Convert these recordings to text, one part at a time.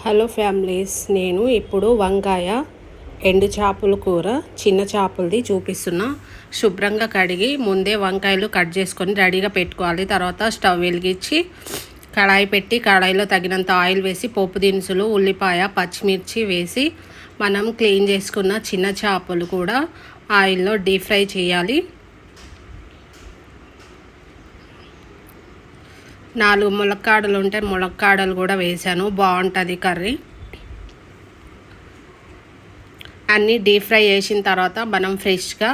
Hello families, నేను ఇప్పుడు వంకాయ ఎండు చేపల కూర చిన్న చేపలది చూపిస్తున్నా. శుభ్రంగా కడిగి ముందే వంకాయలు కట్ చేసుకొని రెడీగా పెట్టుకోవాలి. తర్వాత స్టవ్ వెలిగించి కడాయి పెట్టి కడాయిలో తగినంత ఆయిల్ వేసి పోపు దినుసులు, ఉల్లిపాయ, పచ్చిమిర్చి వేసి మనం క్లీన్ చేసుకున్న చిన్న చేపలు కూడా ఆయిల్లో డీప్ ఫ్రై చేయాలి. 4 ములక్కాడలు ఉంటే ములక్కాడలు కూడా వేసాను, బాగుంటుంది కర్రీ. అన్నీ డీప్ ఫ్రై చేసిన తర్వాత మనం ఫ్రెష్గా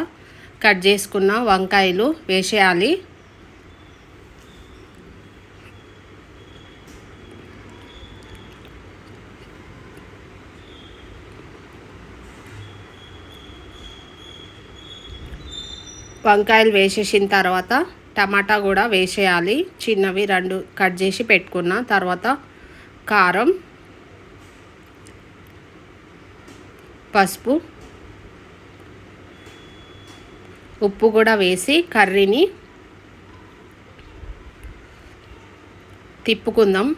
కట్ చేసుకున్న వంకాయలు వేసేయాలి. వంకాయలు వేసేసిన తర్వాత టమాటా కూడా వేసేయాలి. చిన్నవి 2 కట్ చేసి పెట్టుకున్న తర్వాత కారం, పసుపు, ఉప్పు కూడా వేసి కర్రీని తిప్పుకుందాం.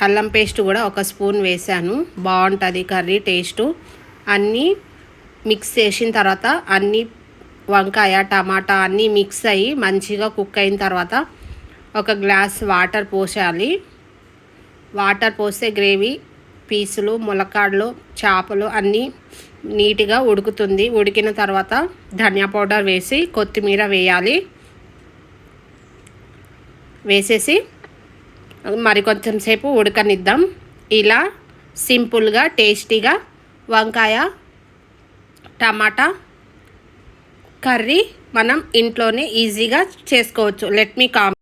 అల్లం పేస్ట్ కూడా 1 స్పూన్ వేసాను, బాగుంటుంది కర్రీ టేస్టు. అన్నీ మిక్స్ చేసిన తర్వాత అన్నీ వంకాయ, టమాటా అన్నీ మిక్స్ అయ్యి మంచిగా కుక్ అయిన తర్వాత 1 గ్లాస్ వాటర్ పోసేయాలి. వాటర్ పోస్తే గ్రేవీ పీసులు, ములక్కాడలు, చేపలు అన్నీ నీట్గా ఉడుకుతుంది. ఉడికిన తర్వాత ధనియా పౌడర్ వేసి కొత్తిమీర వేయాలి. వేసేసి మరికొంచెం సేపు ఉడకనిద్దాం. ఇలా సింపుల్గా టేస్టీగా వంకాయ టమాటా కర్రీ మనం ఇంట్లోనే ఈజీగా చేసుకోవచ్చు. Let me comment.